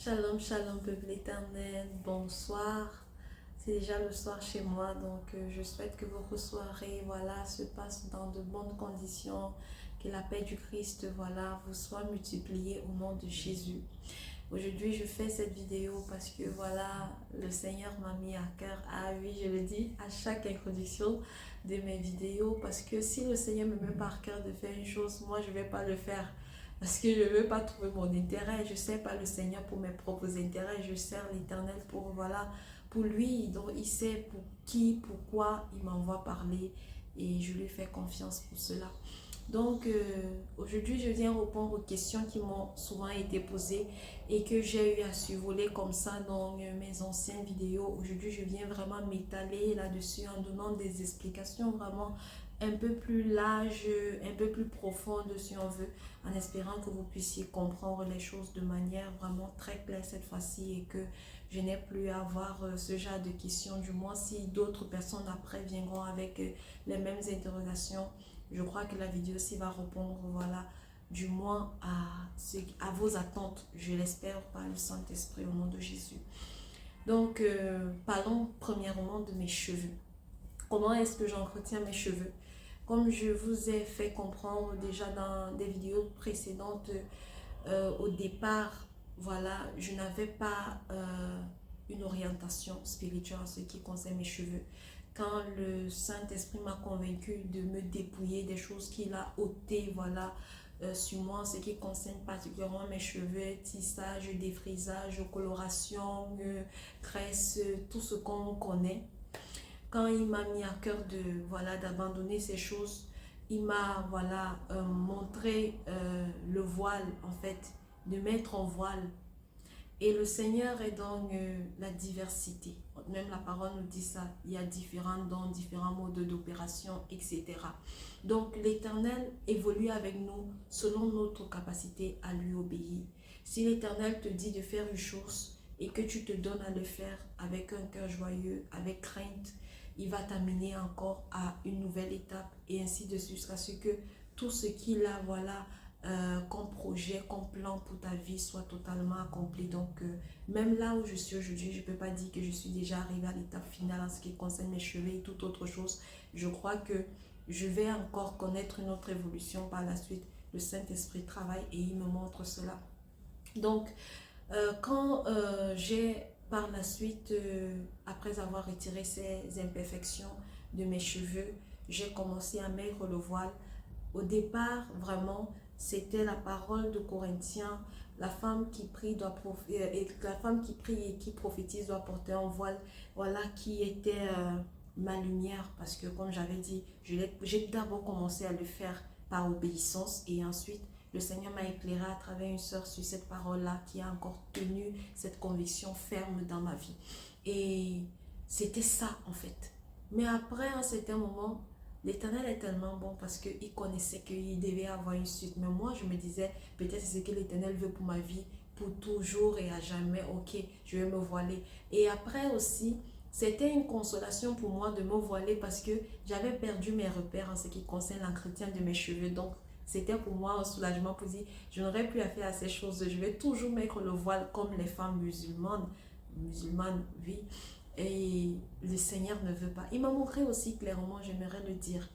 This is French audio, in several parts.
Shalom, shalom, peuple éternel, bonsoir. C'est déjà le soir chez moi, donc je souhaite que vos soirées, voilà, se passent dans de bonnes conditions, que la paix du Christ, voilà, vous soit multipliée au nom de Jésus. Aujourd'hui, je fais cette vidéo parce que, voilà, le Seigneur m'a mis à cœur. Ah oui, je le dis à chaque introduction de mes vidéos, parce que si le Seigneur me met par cœur de faire une chose, moi, je ne vais pas le faire. Parce que je ne veux pas trouver mon intérêt. Je ne sers pas le Seigneur pour mes propres intérêts. Je sers l'Éternel pour, voilà, pour lui. Donc, il sait pour qui, pourquoi il m'envoie parler. Et je lui fais confiance pour cela. Donc, aujourd'hui, je viens répondre aux questions qui m'ont souvent été posées et que j'ai eu à survoler comme ça dans mes anciennes vidéos. Aujourd'hui, je viens vraiment m'étaler là-dessus en donnant des explications vraiment un peu plus larges, un peu plus profondes si on veut, en espérant que vous puissiez comprendre les choses de manière vraiment très claire cette fois-ci et que je n'ai plus à avoir ce genre de questions, du moins si d'autres personnes après viendront avec les mêmes interrogations. Je crois que la vidéo aussi va répondre, voilà, du moins à vos attentes, je l'espère, par le Saint-Esprit au nom de Jésus. Donc, parlons premièrement de mes cheveux. Comment est-ce que j'entretiens mes cheveux? Comme je vous ai fait comprendre déjà dans des vidéos précédentes, au départ, voilà, je n'avais pas une orientation spirituelle en ce qui concerne mes cheveux. Quand le Saint-Esprit m'a convaincu de me dépouiller des choses qu'il a ôtées, voilà, sur moi, en ce qui concerne particulièrement mes cheveux, tissage, défrisage, coloration, tresse, tout ce qu'on connaît. Quand il m'a mis à cœur de, voilà, d'abandonner ces choses, il m'a, voilà, montré le voile, en fait, de mettre en voile. Et le Seigneur est dans la diversité. Même la parole nous dit ça. Il y a différents dons, différents modes d'opération, etc. Donc l'Éternel évolue avec nous selon notre capacité à lui obéir. Si l'Éternel te dit de faire une chose et que tu te donnes à le faire avec un cœur joyeux, avec crainte, il va t'amener encore à une nouvelle étape et ainsi de suite jusqu'à ce que tout ce qu'il a, voilà, comme projet, comme plan pour ta vie soit totalement accompli. Donc, même là où je suis aujourd'hui, je ne peux pas dire que je suis déjà arrivée à l'étape finale en ce qui concerne mes cheveux et toute autre chose. Je crois que je vais encore connaître une autre évolution par la suite. Le Saint-Esprit travaille et il me montre cela. Donc, quand j'ai par la suite, après avoir retiré ces imperfections de mes cheveux, j'ai commencé à mettre le voile. Au départ, vraiment, c'était la parole de Corinthiens. La femme qui prie la femme qui prie et qui prophétise doit porter un voile. Voilà qui était ma lumière. Parce que comme j'avais dit, j'ai d'abord commencé à le faire par obéissance. Et ensuite, le Seigneur m'a éclairé à travers une sœur sur cette parole-là qui a encore tenu cette conviction ferme dans ma vie. Et c'était ça en fait. Mais après, à un certain moment, l'Éternel est tellement bon parce qu'il connaissait qu'il devait avoir une suite. Mais moi, je me disais, peut-être c'est ce que l'Éternel veut pour ma vie, pour toujours et à jamais. Ok, je vais me voiler. Et après aussi, c'était une consolation pour moi de me voiler parce que j'avais perdu mes repères en ce qui concerne l'entretien de mes cheveux. Donc, c'était pour moi un soulagement pour dire, je n'aurais plus à faire à ces choses. Je vais toujours mettre le voile comme les femmes musulmanes, oui. Et le Seigneur ne veut pas. Il m'a montré aussi clairement, j'aimerais le dire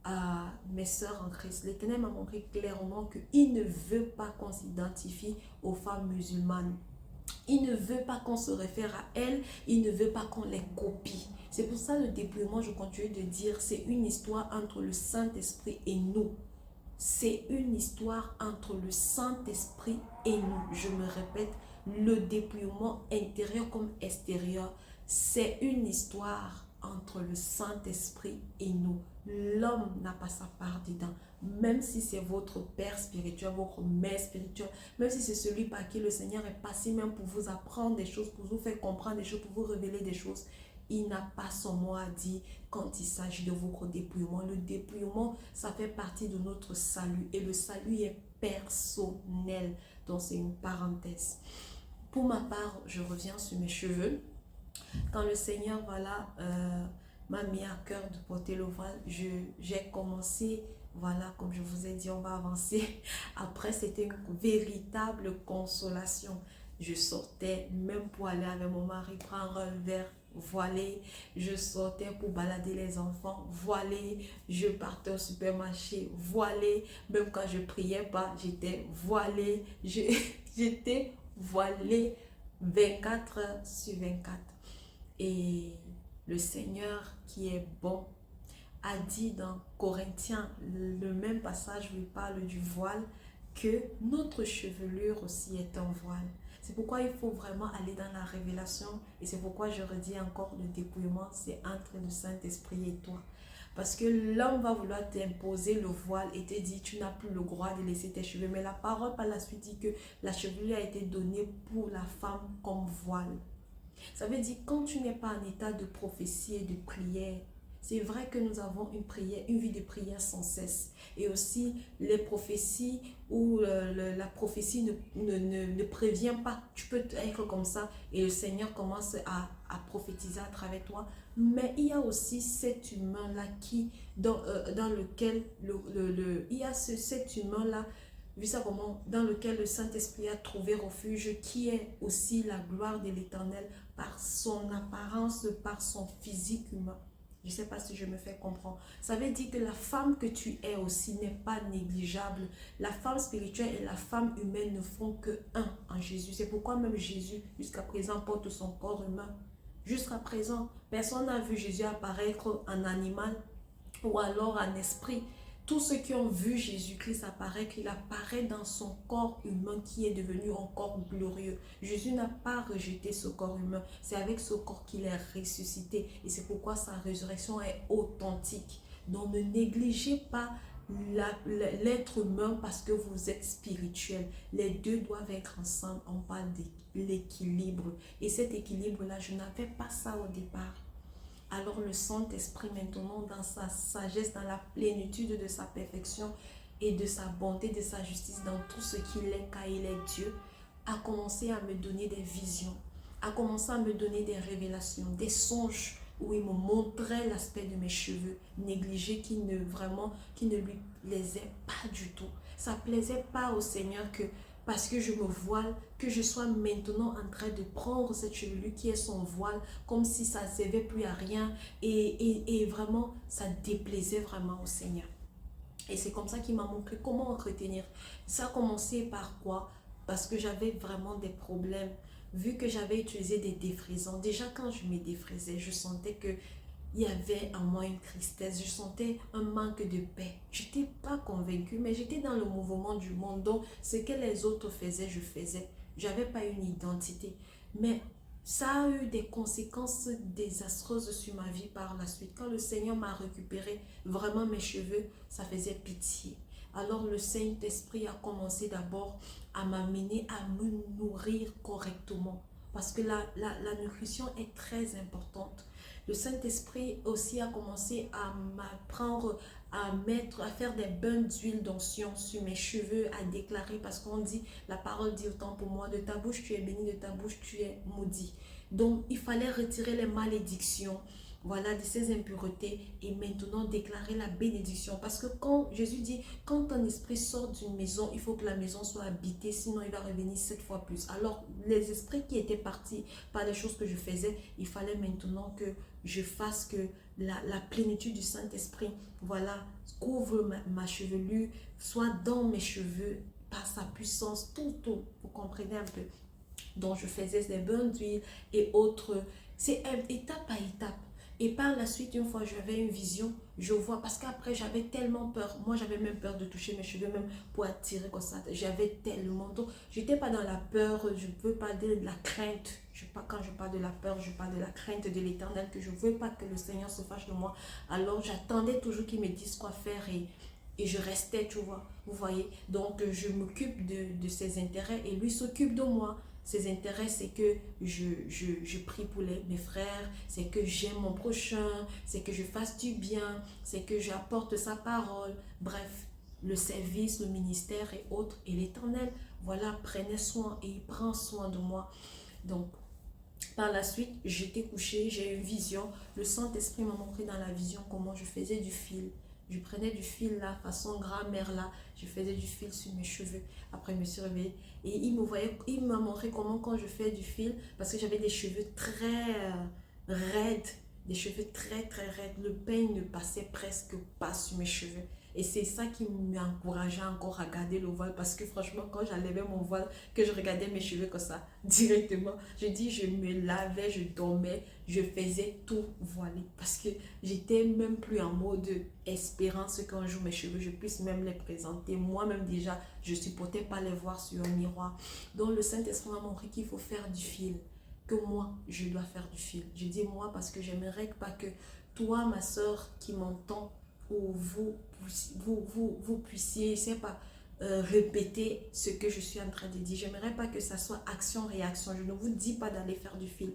à mes sœurs en Christ. L'Éternel m'a montré clairement qu'il ne veut pas qu'on s'identifie aux femmes musulmanes. Il ne veut pas qu'on se réfère à elles. Il ne veut pas qu'on les copie. C'est pour ça le dépouillement, je continue de dire, c'est une histoire entre le Saint-Esprit et nous. C'est une histoire entre le Saint-Esprit et nous. Je me répète, le dépouillement intérieur comme extérieur, c'est une histoire entre le Saint-Esprit et nous. L'homme n'a pas sa part dedans. Même si c'est votre père spirituel, votre mère spirituelle, même si c'est celui par qui le Seigneur est passé même pour vous apprendre des choses, pour vous faire comprendre des choses, pour vous révéler des choses, il n'a pas son mot à dire quand il s'agit de votre dépouillement. Le dépouillement, ça fait partie de notre salut et le salut est personnel. Donc c'est une parenthèse. Pour ma part, je reviens sur mes cheveux. Quand le Seigneur, voilà, m'a mis à cœur de porter le voile, j'ai commencé, voilà, comme je vous ai dit, on va avancer. Après, c'était une véritable consolation. Je sortais même pour aller avec mon mari prendre un verre voilé. Je sortais pour balader les enfants voilé. Je partais au supermarché voilé. Même quand je priais pas, j'étais voilée. J'étais voilée 24 heures sur 24. Et le Seigneur qui est bon a dit dans Corinthiens, le même passage où il parle du voile, que notre chevelure aussi est un voile. C'est pourquoi il faut vraiment aller dans la révélation et c'est pourquoi je redis encore le dépouillement, c'est entre le Saint-Esprit et toi. Parce que l'homme va vouloir t'imposer le voile et te dire tu n'as plus le droit de laisser tes cheveux. Mais la parole par la suite dit que la chevelure a été donnée pour la femme comme voile. Ça veut dire quand tu n'es pas en état de prophétie et de prière, c'est vrai que nous avons une vie de prière sans cesse. Et aussi, les prophéties où la prophétie ne prévient pas. Tu peux être comme ça et le Seigneur commence à prophétiser à travers toi. Mais il y a aussi cet humain-là dans lequel il y a cet humain-là, vu ça comment, dans lequel le Saint-Esprit a trouvé refuge, qui est aussi la gloire de l'Éternel par son apparence, par son physique humain. Je ne sais pas si je me fais comprendre. Ça veut dire que la femme que tu es aussi n'est pas négligeable. La femme spirituelle et la femme humaine ne font que un en Jésus. C'est pourquoi même Jésus, jusqu'à présent, porte son corps humain. Jusqu'à présent, personne n'a vu Jésus apparaître en animal ou alors en esprit. Tous ceux qui ont vu Jésus-Christ apparaître, qu'il apparaît dans son corps humain qui est devenu un corps glorieux. Jésus n'a pas rejeté ce corps humain. C'est avec ce corps qu'il est ressuscité. Et c'est pourquoi sa résurrection est authentique. Donc ne négligez pas l'être humain parce que vous êtes spirituel. Les deux doivent être ensemble. On parle de l'équilibre. Et cet équilibre-là, je n'avais pas ça au départ. Alors le Saint-Esprit maintenant dans sa sagesse, dans la plénitude de sa perfection et de sa bonté, de sa justice, dans tout ce qu'il est car il est Dieu, a commencé à me donner des visions, a commencé à me donner des révélations, des songes où il me montrait l'aspect de mes cheveux négligés qui ne lui plaisait pas du tout. Ça ne plaisait pas au Seigneur que parce que je me voile, que je sois maintenant en train de prendre cette chevelure qui est son voile, comme si ça ne servait plus à rien. Et vraiment, ça déplaisait vraiment au Seigneur. Et c'est comme ça qu'il m'a montré comment entretenir. Ça a commencé par quoi? Parce que j'avais vraiment des problèmes. Vu que j'avais utilisé des défrisants, déjà quand je me défrisais, je sentais que il y avait en moi une tristesse, je sentais un manque de paix. Je n'étais pas convaincue, mais j'étais dans le mouvement du monde. Donc, ce que les autres faisaient, je faisais. Je n'avais pas une identité. Mais ça a eu des conséquences désastreuses sur ma vie par la suite. Quand le Seigneur m'a récupéré vraiment mes cheveux, ça faisait pitié. Alors le Saint-Esprit a commencé d'abord à m'amener à me nourrir correctement. Parce que la nutrition est très importante. Le Saint-Esprit aussi a commencé à m'apprendre à faire des bains d'huile d'onction sur mes cheveux, à déclarer, parce qu'on dit, la parole dit autant pour moi, de ta bouche tu es béni, de ta bouche tu es maudit. Donc il fallait retirer les malédictions, voilà, de ces impuretés et maintenant déclarer la bénédiction. Parce que quand Jésus dit, quand ton esprit sort d'une maison, il faut que la maison soit habitée, sinon il va revenir 7 fois plus. Alors, les esprits qui étaient partis par les choses que je faisais, il fallait maintenant que je fasse que la plénitude du Saint-Esprit, voilà, couvre ma chevelure, soit dans mes cheveux, par sa puissance, tout, vous comprenez un peu. Donc, je faisais des bains d'huile et autres. C'est étape à étape. Et par la suite, une fois j'avais une vision, je vois, parce qu'après j'avais tellement peur, moi j'avais même peur de toucher mes cheveux, même pour attirer comme ça, j'avais tellement, donc j'étais pas dans la peur, je ne veux pas de la crainte, quand je parle de la peur, je parle de la crainte de l'Éternel, que je ne veux pas que le Seigneur se fâche de moi, alors j'attendais toujours qu'il me dise quoi faire et je restais, tu vois, vous voyez, donc je m'occupe de ses intérêts et lui s'occupe de moi. Ses intérêts, c'est que je prie pour mes frères, c'est que j'aime mon prochain, c'est que je fasse du bien, c'est que j'apporte sa parole. Bref, le service, le ministère et autres. Et l'Éternel, voilà, prenait soin et il prend soin de moi. Donc, par la suite, j'étais couchée, j'ai eu une vision. Le Saint-Esprit m'a montré dans la vision comment je faisais du fil. Je prenais du fil là, façon grand-mère là, je faisais du fil sur mes cheveux. Après, je me suis réveillée et il m'a montré comment quand je fais du fil, parce que j'avais des cheveux très raides, des cheveux très raides. Le peigne ne passait presque pas sur mes cheveux. Et c'est ça qui m'encourageait encore à garder le voile parce que franchement, quand j'enlevais mon voile, que je regardais mes cheveux comme ça, directement, je dis, je me lavais, je dormais, je faisais tout voilé parce que j'étais même plus en mode espérance qu'un jour mes cheveux, je puisse même les présenter. Moi-même déjà, je supportais pas les voir sur un miroir. Donc le Saint-Esprit m'a montré qu'il faut faire du fil, que moi, je dois faire du fil. Je dis moi parce que j'aimerais pas que toi, ma soeur qui m'entend, ou vous puissiez, je sais pas, répéter ce que je suis en train de dire. J'aimerais pas que ça soit action-réaction. Je ne vous dis pas d'aller faire du fil.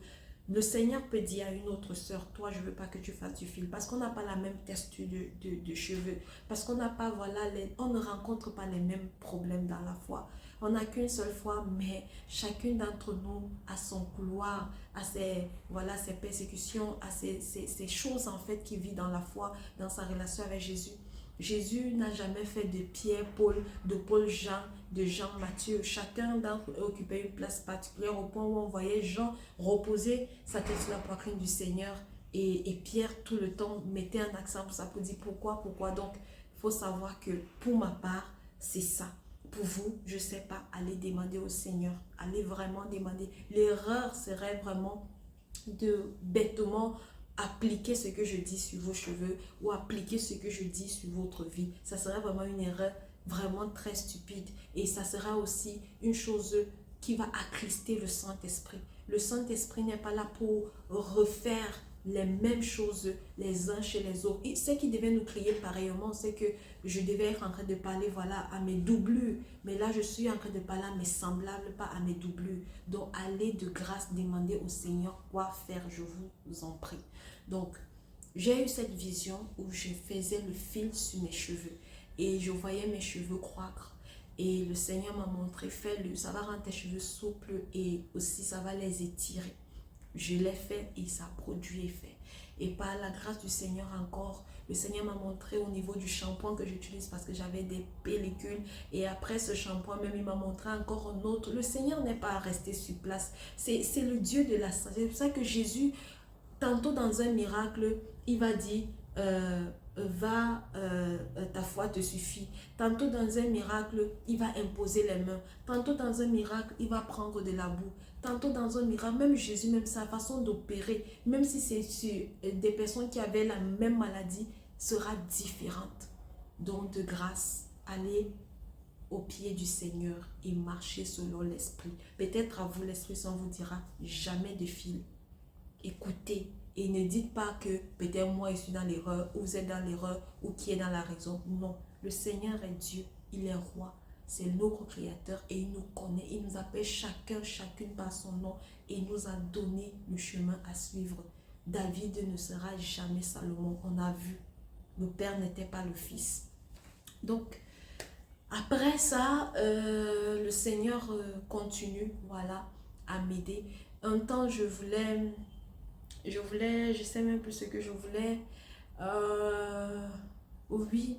Le Seigneur peut dire à une autre sœur, toi, je veux pas que tu fasses du fil. Parce qu'on n'a pas la même texture de cheveux. Parce qu'on n'a pas, voilà, on ne rencontre pas les mêmes problèmes dans la foi. On n'a qu'une seule foi, mais chacune d'entre nous a son couloir, a ses, voilà, ses persécutions, a ses choses en fait qui vit dans la foi, dans sa relation avec Jésus. Jésus n'a jamais fait de Pierre, Paul, de Paul, Jean, de Jean, Matthieu. Chacun d'entre eux occupait une place particulière au point où on voyait Jean reposer sa tête sur la poitrine du Seigneur et Pierre tout le temps mettait un accent pour ça pour dire pourquoi. Donc, il faut savoir que pour ma part, c'est ça. Pour vous, je ne sais pas, allez demander au Seigneur, allez vraiment demander. L'erreur serait vraiment de bêtement appliquer ce que je dis sur vos cheveux ou appliquer ce que je dis sur votre vie. Ça serait vraiment une erreur vraiment très stupide et ça sera aussi une chose qui va attrister le Saint-Esprit. Le Saint-Esprit n'est pas là pour refaire les mêmes choses les uns chez les autres. Et ce qui devait nous crier pareillement, c'est que je devais être en train de parler voilà, à mes doublures. Mais là, je suis en train de parler à mes semblables, pas à mes doublures. Donc, allez de grâce demander au Seigneur quoi faire, je vous en prie. Donc, j'ai eu cette vision où je faisais le fil sur mes cheveux. Et je voyais mes cheveux croître. Et le Seigneur m'a montré, fais-le, ça va rendre tes cheveux souples et aussi ça va les étirer. Je l'ai fait et ça a produit effet. Et par la grâce du Seigneur encore, le Seigneur m'a montré au niveau du shampoing que j'utilise parce que j'avais des pellicules. Et après ce shampoing, même il m'a montré encore un autre. Le Seigneur n'est pas resté sur place. C'est le Dieu de la sagesse. C'est pour ça que Jésus, tantôt dans un miracle, il va dire, ta foi te suffit. Tantôt dans un miracle, il va imposer les mains. Tantôt dans un miracle, il va prendre de la boue. Tantôt dans un miracle, même Jésus, même sa façon d'opérer, même si c'est sur des personnes qui avaient la même maladie, sera différente. Donc de grâce, allez au pied du Seigneur et marchez selon l'Esprit. Peut-être à vous, l'Esprit Saint vous dira jamais de fil. Écoutez et ne dites pas que peut-être moi je suis dans l'erreur, ou vous êtes dans l'erreur, ou qui est dans la raison. Non, le Seigneur est Dieu, il est roi. C'est notre créateur et il nous connaît. Il nous appelle chacune par son nom et il nous a donné le chemin à suivre. David ne sera jamais Salomon. On a vu, le père n'était pas le fils. Donc, après ça, le Seigneur continue, voilà, à m'aider. Un temps, je sais même plus ce que je voulais. Oui.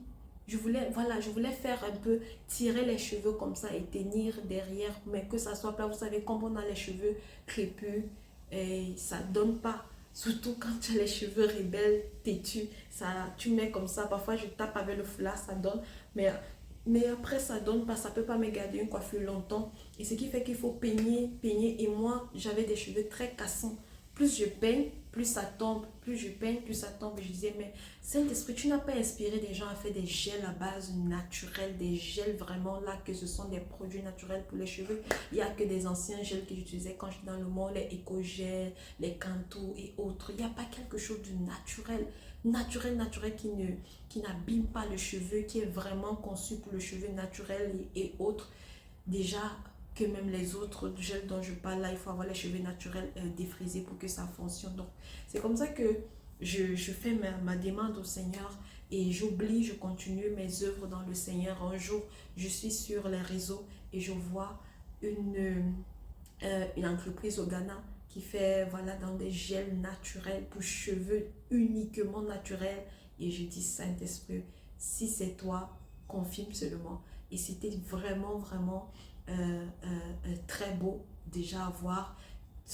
Je voulais faire un peu, tirer les cheveux comme ça et tenir derrière, mais que ça soit plat. Vous savez, comme on a les cheveux crépus, et ça donne pas. Surtout quand tu as les cheveux rebelles, têtus, ça, tu mets comme ça. Parfois, je tape avec le foulard, ça donne. Mais après, ça donne pas. Ça peut pas me garder une coiffure longtemps. Et ce qui fait qu'il faut peigner. Et moi, j'avais des cheveux très cassants. Plus je peigne, plus ça tombe. Plus je peigne, plus ça tombe. Et je disais, mais Saint-Esprit, tu n'as pas inspiré des gens à faire des gels à base naturelle, des gels vraiment là, que ce sont des produits naturels pour les cheveux. Il n'y a que des anciens gels que j'utilisais quand j'étais dans le monde, les éco-gels, les Cantu et autres. Il n'y a pas quelque chose de naturel qui n'abîme pas le cheveu, qui est vraiment conçu pour le cheveu naturel et autres. Déjà, que même les autres gels dont je parle là, il faut avoir les cheveux naturels défrisés pour que ça fonctionne. Donc, c'est comme ça que je fais ma demande au Seigneur et j'oublie, je continue mes œuvres dans le Seigneur. Un jour, je suis sur les réseaux et je vois une entreprise au Ghana qui fait voilà, dans des gels naturels pour cheveux uniquement naturels. Et je dis, Saint-Esprit, Si c'est toi, confirme seulement. Et c'était vraiment, vraiment très beau déjà à voir.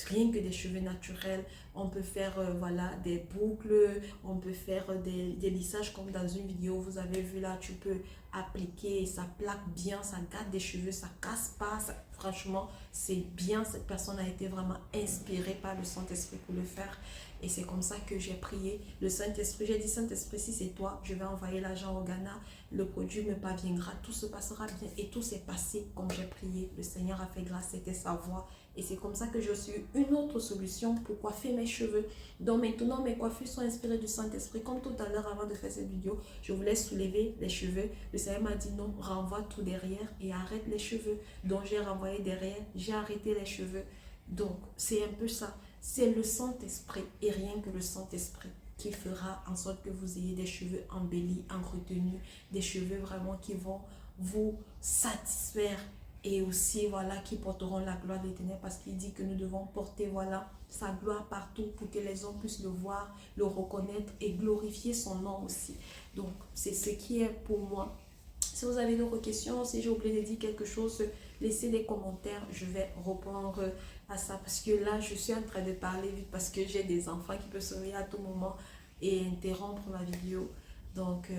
Rien que des cheveux naturels, on peut faire voilà, des boucles, on peut faire des lissages comme dans une vidéo, vous avez vu là, tu peux appliquer, ça plaque bien, ça garde des cheveux, ça casse pas, franchement, c'est bien, cette personne a été vraiment inspirée par le Saint-Esprit pour le faire. Et c'est comme ça que j'ai prié le Saint-Esprit. J'ai dit, Saint-Esprit, si c'est toi, je vais envoyer l'argent au Ghana, le produit me parviendra, tout se passera bien. Et tout s'est passé comme j'ai prié. Le Seigneur a fait grâce, c'était sa voix. Et c'est comme ça que je suis une autre solution pour coiffer mes cheveux. Donc maintenant, mes coiffures sont inspirées du Saint-Esprit. Comme tout à l'heure, avant de faire cette vidéo, je voulais soulever les cheveux. Le Seigneur m'a dit non, renvoie tout derrière et arrête les cheveux. Donc j'ai renvoyé derrière, j'ai arrêté les cheveux. Donc c'est un peu ça. C'est le Saint-Esprit et rien que le Saint-Esprit qui fera en sorte que vous ayez des cheveux embellis, entretenus, des cheveux vraiment qui vont vous satisfaire et aussi voilà qui porteront la gloire de l'Éternel, parce qu'il dit que nous devons porter voilà sa gloire partout pour que les hommes puissent le voir, le reconnaître et glorifier son nom aussi. Donc c'est ce qui est pour moi. Si vous avez d'autres questions, si j'ai oublié de dire quelque chose, laissez des commentaires, je vais répondre à ça, parce que là je suis en train de parler vite parce que j'ai des enfants qui peuvent se réveiller à tout moment et interrompre ma vidéo. Donc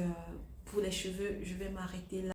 pour les cheveux, je vais m'arrêter là.